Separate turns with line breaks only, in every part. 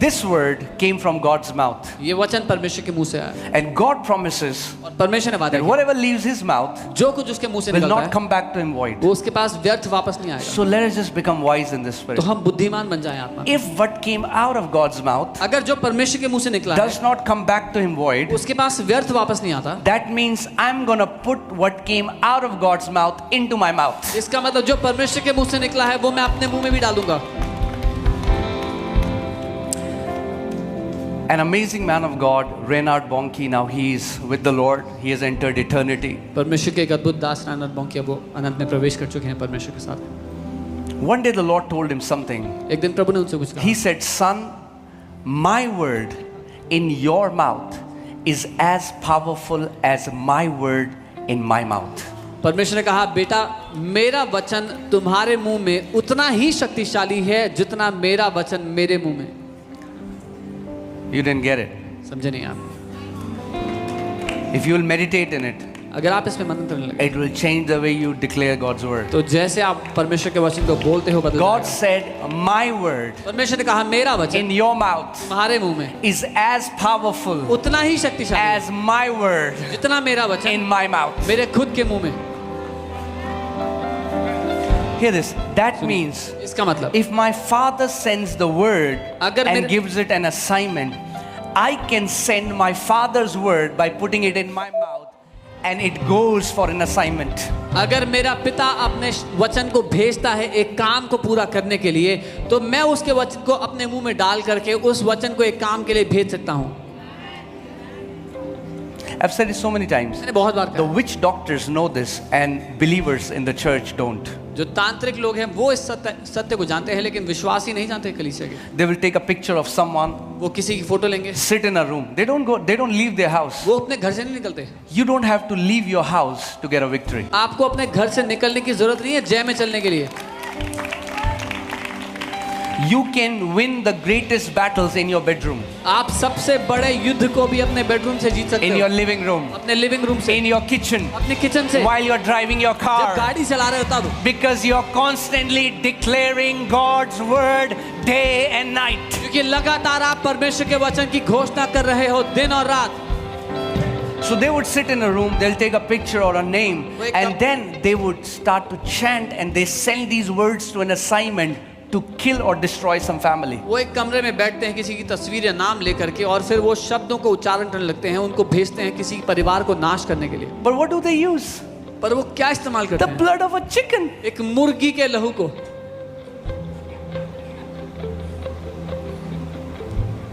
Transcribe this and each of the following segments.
this word came from God's mouth.
ये वचन परमेश्वर के मुंह से आया
And God promises
और परमेश्वर ने वादा
that
किया
whatever leaves his mouth
जो कुछ उसके मुंह से
will
निकलता
not
है
come back to him void.
वो उसके पास व्यर्थ वापस नहीं आएगा।
So let us just become wise in this spirit.
तो हम बुद्धिमान बन जाएं आत्मा।
If what came out of God's mouth
अगर जो परमेश्वर के मुंह से निकला
does
है
not come back to him void,
उसके पास व्यर्थ वापस नहीं आता,
that means I'm gonna put what came out of God's mouth into my mouth.
इसका मतलब जो परमेश्वर के मुंह से निकला है वो मैं अपने मुंह में भी डालूंगा।
An amazing man of God, Reinhard Bonnke, now he is with the Lord. He has entered eternity.
परमेश्वर के एक अद्भुत दास रेनहार्ड बॉन्के वो अनंत में प्रवेश कर चुके हैं परमेश्वर के साथ।
One day the Lord told him something.
एक दिन प्रभु ने उनसे कुछ कहा।
He said, "Son, my word in your mouth is as powerful as my word in my mouth."
परमेश्वर ने कहा, बेटा मेरा वचन तुम्हारे मुंह में उतना ही शक्तिशाली है जितना मेरा वचन मेरे मुंह में।
You didn't get it.
समझे नहीं आप?
If you will meditate in it,
अगर आप इसमें मनन करने लगे
it will change the way you declare God's word.
तो जैसे आप परमेश्वर के वचन को बोलते हो बदल
God
जाएगा।
said, "My word
परमेश्वर ने कहा मेरा वचन
in your mouth
तुम्हारे मुंह में
is as powerful
उतना ही शक्तिशाली
as my word
है जितना मेरा वचन
in my mouth."
मेरे खुद के मुंह में।
Hear this. That means
इसका मतलब
if my father sends the word
अगर
and
मेरे-
gives it an assignment, I can send my father's word by putting it in my mouth and it goes for an assignment.
अगर मेरा पिता अपने वचन को भेजता है एक काम को पूरा करने के लिए तो मैं उसके वचन को अपने मुंह में डाल करके उस वचन को एक काम के लिए भेज सकता हूँ।
I've said it so many times.
मैंने बहुत बार
The
कहा
witch doctors know this and believers in the church don't.
जो तांत्रिक लोग हैं वो इस सत्य को जानते हैं लेकिन विश्वासी नहीं जानते कलीसिया के।
They will take a picture of someone,
वो किसी की फोटो लेंगे,
sit in a room. They don't leave their house.
वो अपने घर से नहीं निकलते।
You don't have to leave your house to get a victory.
आपको अपने घर से निकलने की जरूरत नहीं है जय में चलने के लिए।
You can win the greatest battles in your bedroom,
आप सबसे बड़े युद्ध को भी अपने बेडरूम से जीत सकते
in
हो,
your living room,
अपने लिविंग रूम से,
in your kitchen,
अपने किचन से,
while you're driving your
जब
car.
गाड़ी चला रहे हो तब,
Because you're constantly declaring God's word day and night.
क्योंकि लगातार आप परमेश्वर के वचन की घोषणा कर रहे हो दिन और रात।
So they would sit in a room, they'll take a picture or a name,
Wake
and
up.
then they would start to chant and they send these words to an assignment to kill or destroy some family.
वो एक कमरे में बैठते हैं किसी की तस्वीर या नाम लेकर के और फिर वो शब्दों को उच्चारण करने लगते हैं, उनको भेजते हैं किसी परिवार को नाश करने के लिए।
But what do they use?
पर वो क्या इस्तेमाल करते
The
हैं?
blood of a chicken.
एक मुर्गी के लहू को,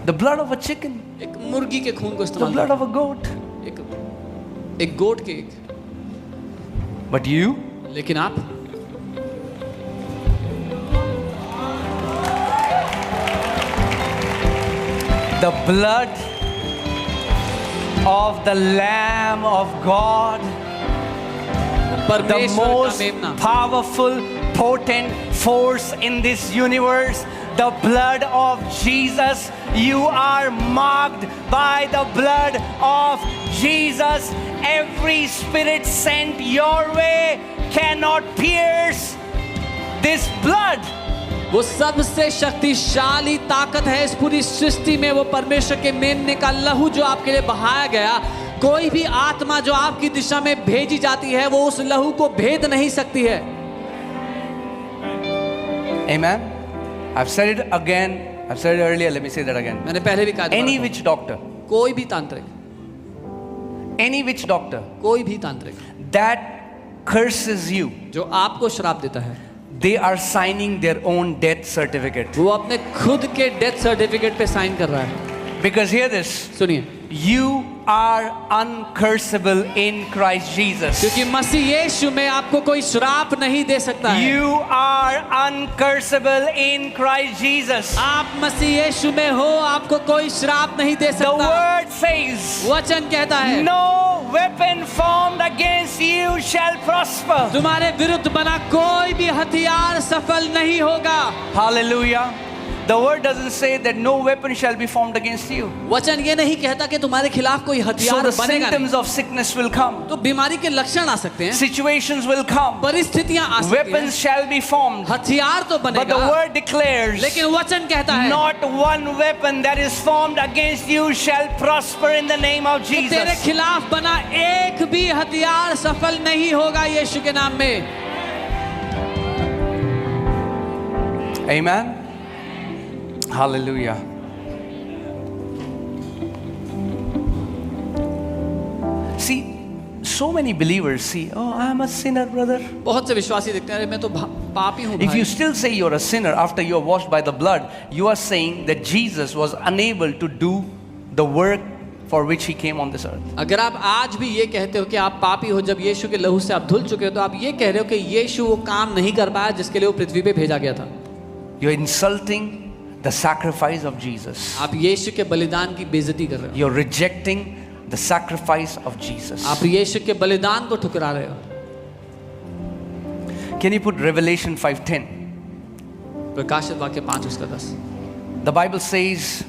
The blood of a chicken.
एक मुर्गी के खून को
The
इस्तेमाल
blood
करते
of a goat.
हैं। एक गोट के एक।
But you?
लेकिन आप
The blood of the Lamb of God, the
परमेश्वर का
most
मेमना,
powerful, potent force in this universe, the blood of Jesus. You are marked by the blood of Jesus. Every spirit sent your way cannot pierce this blood.
वो सबसे शक्तिशाली ताकत है इस पूरी सृष्टि में, वो परमेश्वर के मेमने का लहू जो आपके लिए बहाया गया। कोई भी आत्मा जो आपकी दिशा में भेजी जाती है वो उस लहू को भेद नहीं सकती है।
Amen. I've said it again. I've said it earlier. Let me say that again.
मैंने पहले भी कहा था,
Any witch doctor,
कोई भी तांत्रिक,
any witch doctor
कोई भी तांत्रिक
that curses you,
जो आपको श्राप देता है
they are signing their own death certificate.
वो अपने खुद के डेथ सर्टिफिकेट पे साइन कर रहा है।
Because hear this,
सुनिए,
you are uncursable in Christ Jesus.
क्योंकि मसीह यीशु में आपको कोई श्राप नहीं दे सकता है।
You are uncursable in Christ Jesus.
आप मसीह यीशु में हो, आपको कोई श्राप नहीं दे
The
सकता।
word says,
वचन कहता है
no weapon formed against you shall prosper.
तुम्हारे विरुद्ध बना कोई भी हथियार सफल नहीं होगा।
Hallelujah. The word doesn't say that no weapon shall be formed against you.
वचन ये नहीं कहता कि तुम्हारे खिलाफ कोई
So
हथियार
the
बनेगा नहीं।
symptoms of sickness will come.
तो बीमारी के लक्षण आ सकते हैं,
Situations will come.
परिस्थितियां आ सकती हैं,
Weapons shall be formed.
हथियार तो
But the
बनेगा,
word declares,
लेकिन वचन कहता है
not one weapon that is formed against you shall prosper in the name of
कि तेरे
Jesus.
खिलाफ बना एक भी हथियार सफल नहीं होगा यीशु के नाम में।
Amen. Hallelujah. See, so many believers see, oh, I'm a sinner, brother.
बहुत से विश्वासी देखते हैं, अरे मैं तो पापी हूँ
If
भाई।
you still say you're a sinner after you are washed by the blood, you are saying that Jesus was unable to do the work for which he came on this earth.
अगर आप आज भी ये कहते हो कि आप पापी हो जब यीशु के लहू से आप धुल चुके हो, तो आप ये कह रहे हो कि यीशु वो काम नहीं कर पाया जिसके लिए वो पृथ्वी पे भेजा गया था।
You're insulting the sacrifice of Jesus.
आप यीशु के बलिदान की बेइज्जती कर रहे हो,
You're rejecting the sacrifice of Jesus.
आप यीशु के बलिदान को ठुकरा रहे हो।
Can you put Revelation 5:10?
प्रकाशित वाक्य 5:10।
The Bible says,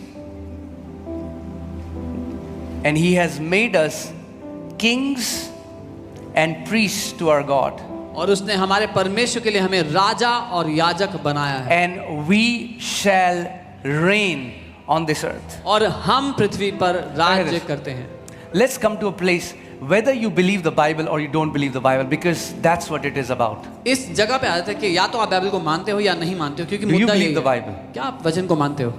and he has made us kings and priests to our God,
और उसने हमारे परमेश्वर के लिए हमें राजा और याजक बनाया है,
and we shall reign on this earth.
और हम पृथ्वी पर राज्य
this.
करते हैं।
Let's come to a place whether you believe the Bible or you don't believe the Bible, because that's what it is about.
इस जगह पे आ जाते हैं कि या तो आप बाइबल को मानते हो या नहीं मानते हो, क्योंकि
Do you
मुद्दा
believe
यही
the
है।
Bible?
क्या आप वचन को मानते हो?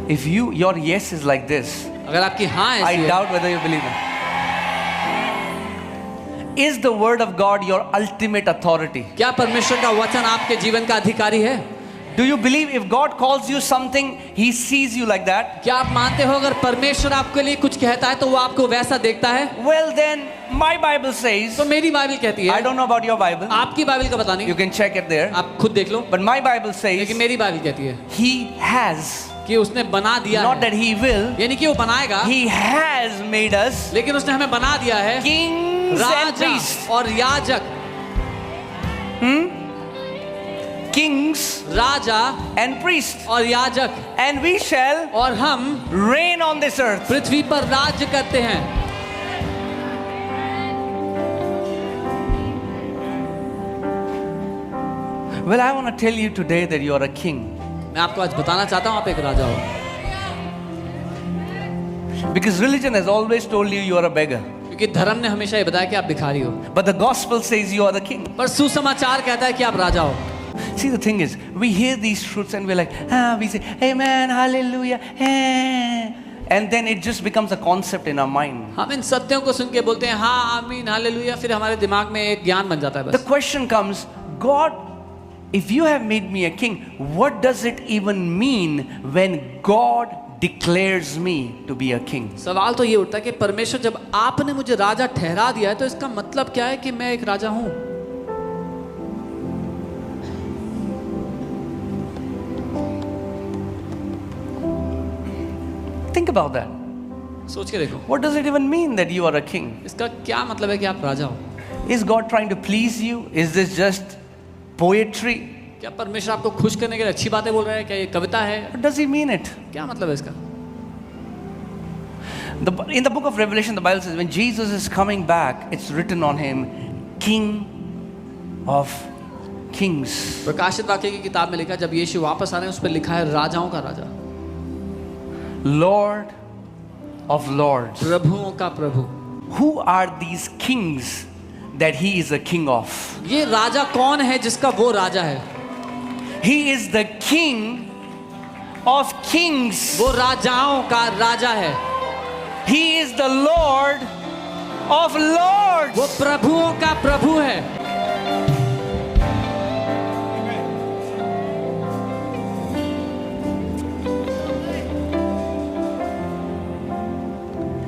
If your yes is like this,
अगर आपकी हाँ
I
ऐसी है,
doubt whether you believe it. Is the word of God your ultimate authority?
क्या परमेश्वर का वचन आपके जीवन का अधिकारी है?
Do you believe if God calls you something, he sees you like that?
क्या आप मानते हो अगर परमेश्वर आपके लिए कुछ कहता है तो वो आपको वैसा देखता है?
Well, then my Bible says,
तो मेरी बाइबल कहती
I
है,
don't know about your Bible,
आपकी बाइबल का पता
you
नहीं,
can check it there,
आप खुद देख लो,
but my Bible says
लेकिन मेरी बाइबल कहती है
he has,
कि उसने बना दिया
not
है,
that he will,
यानी कि वो बनाएगा,
he has made us
लेकिन उसने हमें बना दिया है
kings and
राजा
priests.
और याजक,
Kings
राजा
and priests,
और याजक,
and we shall
और हम
reign on this earth.
पृथ्वी पर राज्य करते हैं।
Well, I want to tell you today that you are a king,
मैं आपको आज बताना चाहता हूँ आप एक राजा हो,
because religion has always told you are a beggar,
क्योंकि धर्म ने हमेशा ये बताया कि आप भिखारी हो,
but the gospel says you are the king.
पर सुसमाचार कहता है कि आप राजा हो।
See, the thing is, we hear these truths and we're like, we say, amen, hallelujah, and then it just becomes a concept in our mind.
हम इन सत्यों को सुन के बोलते हैं हाँ आमीन हालेलुया, फिर हमारे दिमाग में एक ज्ञान बन जाता है
The
बस।
question comes, God, if you have made me a king, what does it even mean when God declares me to be a king?
सवाल तो ये उठता है कि परमेश्वर जब आपने मुझे राजा ठहरा दिया है तो इसका मतलब क्या है कि मैं एक राजा हूँ?
Think about that.
सोच के देखो,
What does it even mean that you are a king?
इसका क्या मतलब है कि आप राजा हो?
Is God trying to please you? Is this just poetry?
क्या परमेश्वर आपको खुश करने के लिए अच्छी बातें बोल रहा है? क्या ये कविता है?
What does he mean it?
क्या मतलब है इसका?
In the book of Revelation, the Bible says when Jesus is coming back, it's written on him, King of Kings.
प्रकाशित वाक्य की किताब में लिखा है जब यीशु वापस आ रहे हैं उस पर लिखा है राजाओं का राजा,
Lord of Lords.
प्रभुओं का प्रभु।
Who are these kings that he is a king of?
ये राजा कौन है जिसका वो राजा है?
He is the king of kings.
वो राजाओं का राजा है,
He is the Lord of Lords.
वो प्रभुओं का प्रभु है।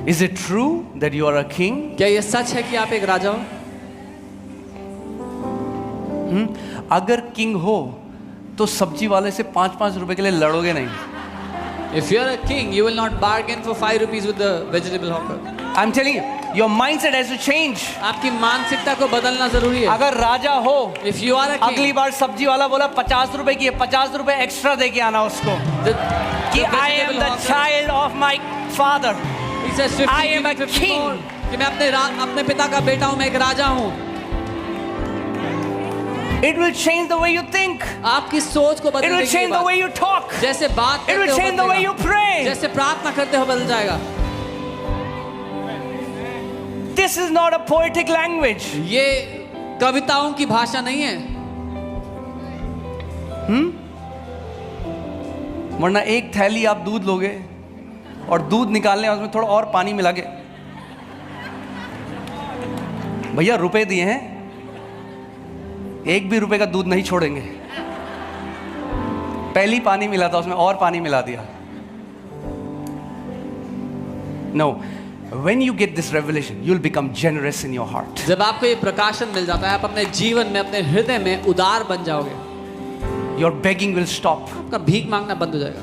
Is it true that you are a king?
क्या ये सच है कि आप एक राजा हो?
अगर किंग हो तो सब्जी वाले से 5-5 रुपए के लिए लड़ोगे नहीं.
If you are a king, you will not bargain for 5 rupees with the vegetable hawker.
I'm telling you, Your mindset has to change.
आपकी मानसिकता को बदलना जरूरी है.
अगर राजा हो,
If you are a king,
अगली बार सब्जी वाला बोला 50 रुपए की है, 50 रुपए एक्स्ट्रा दे के आना उसको कि I am the child of my father.
he says 50,
I am a
50
king.
more, कि मैं अपने पिता का बेटा हूँ, मैं एक राजा हूँ.
It will change the way you think.
आपकी सोच को
It
बदल
will
देगी.
change the way you talk.
जैसे बात
It
करते
will
हो
change the way you
बदलेगा.
pray.
जैसे प्रार्थना करते हो बदल जाएगा.
This is not a poetic language.
ये कविताओं की भाषा नहीं है.
वरना एक थैली आप दूध लोगे और दूध निकालने और उसमें थोड़ा और पानी मिला के, भैया रुपए दिए हैं, एक भी रुपए का दूध नहीं छोड़ेंगे. पहली पानी मिला था उसमें और पानी मिला दिया. No, when you get this revelation, you'll become generous in your heart.
जब आपको ये प्रकाशन मिल जाता है, आप अपने जीवन में, अपने हृदय में उदार बन जाओगे.
Your begging will stop.
आपका भीख मांगना बंद हो जाएगा.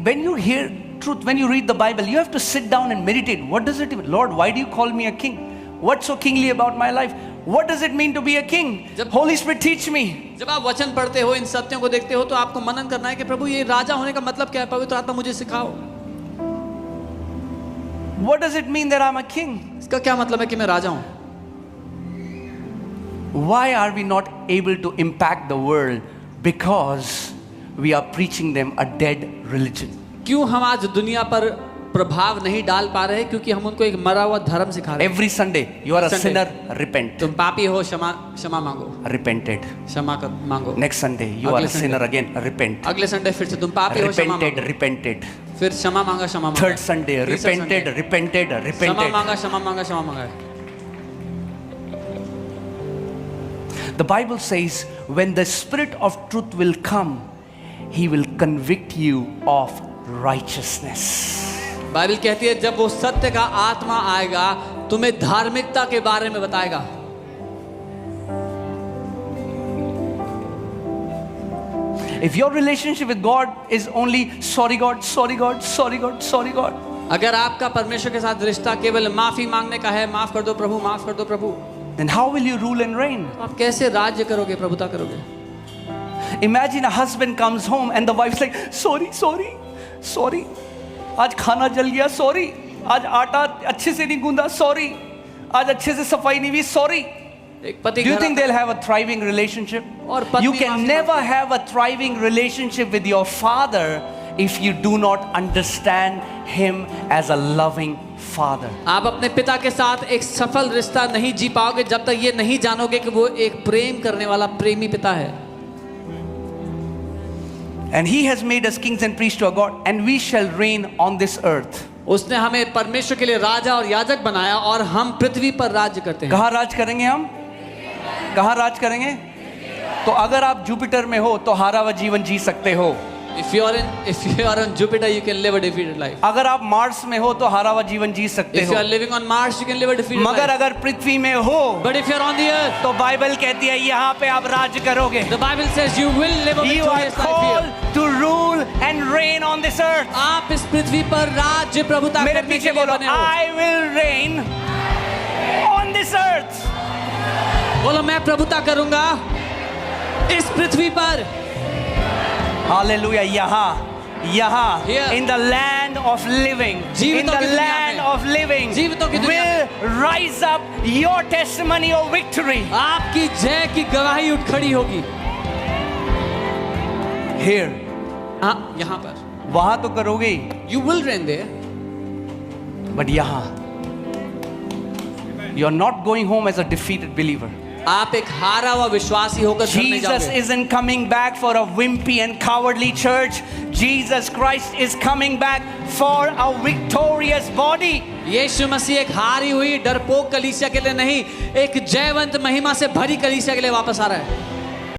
When you hear truth, when you read the Bible, you have to sit down and meditate. What does it mean? Lord, why do you call me a king? What's so kingly about my life? What does it mean to be a king? Holy Spirit, teach me.
जब आप वचन पढ़ते हो, इन सत्यों को देखते हो, तो आपको मनन करना है कि प्रभु ये राजा होने का मतलब क्या है. पवित्र आत्मा मुझे सिखाओ.
What does it mean that I'm a king?
इसका क्या मतलब है कि मैं राजा हूँ.
Why are we not able to impact the world? Because we are preaching them a dead religion.
क्यों हम आज दुनिया पर प्रभाव नहीं डाल पा रहे? क्योंकि हम उनको एक मरा हुआ धर्म सिखा रहे हैं.
Every Sunday, you are a
Sunday.
sinner, repent.
तुम पापी हो, क्षमा मांगो.
Repented.
क्षमा मांगो.
Next Sunday, you are a sinner again, repent.
अगले संडे फिर से तुम पापी हो, क्षमा
Repented,
मांगो.
repented.
फिर क्षमा मांगा, क्षमा मांगा.
Third Sunday, repented, repented,
क्षमा
repented.
मांगा, क्षमा मांगा, क्षमा मांगा.
The Bible says, when the Spirit of truth will come, He will convict you of righteousness.
Bible कहती है जब वो सत्य का आत्मा आएगा, तुम्हें धार्मिकता के बारे में बताएगा.
If your relationship with God is only sorry God, sorry God, sorry God, sorry God,
अगर आपका परमेश्वर के साथ रिश्ता केवल माफी मांगने का है, माफ कर दो प्रभु, माफ कर दो प्रभु,
then how will you rule and reign?
आप कैसे राज्य करोगे, प्रभुता करोगे?
Imagine a husband comes home and the wife's like, sorry, sorry, sorry. आज खाना जल गया, sorry. आज आटा अच्छे से नहीं गूंदा, sorry. आज अच्छे से सफाई नहीं हुई, sorry.
एक पति
Do you think they'll have a thriving relationship?
और पत्नी
You can
माफी
never
मांगती है.
have a thriving relationship with your father if you do not understand him as a loving father.
आप अपने पिता के साथ एक सफल रिश्ता नहीं जी पाओगे जब तक ये नहीं जानोगे कि वो एक प्रेम करने वाला प्रेमी पिता है.
And he has made us kings and priests to our God, and we shall reign on this earth.
उसने हमें परमेश्वर के लिए राजा और याजक बनाया और हम पृथ्वी पर राज्य करते हैं.
कहाँ राज करेंगे हम? कहाँ राज करेंगे? तो अगर आप जुपिटर में हो तो हारा हुआ जीवन जी सकते हो.
If you are on Jupiter, you can live a defeated life.
अगर आप मार्स में हो तो हारा हुआ जीवन जी सकते
If
हो.
you are living on Mars, you can live a defeated
मगर
life.
अगर पृथ्वी में हो
But if you are on the earth,
तो बाइबल कहती है यहाँ पे आप राज करोगे.
the Bible says you will live a
You are
victorious life
called
here.
to rule and reign on this earth.
आप इस पृथ्वी पर राज्य प्रभुता
मेरे
करने
पीछे
के लिए
बोलो,
बने हो.
I will reign on this earth.
बोलो मैं प्रभुता करूंगा इस पृथ्वी पर.
Hallelujah. यहाँ
Here.
in the land of living, in
जीवितों
the
की दुनिया
land
में.
of living
जीवितों की दुनिया
will rise up your testimony of victory.
आपकी जय की गवाही उठ खड़ी होगी.
Here,
हाँ, यहाँ पर.
वहाँ तो करोगे,
You will reign there.
but यहाँ you are not going home as a defeated believer.
आप एक हारा हुआ विश्वासी होकर घर में
Jesus
जाओगे.
isn't coming back for a wimpy and cowardly church. Jesus Christ is coming back for a victorious body.
यीशु मसीह एक हारी हुई डरपोक कलीसिया के लिए नहीं, एक जयवंत महिमा से भरी कलीसिया के लिए वापस आ रहा है.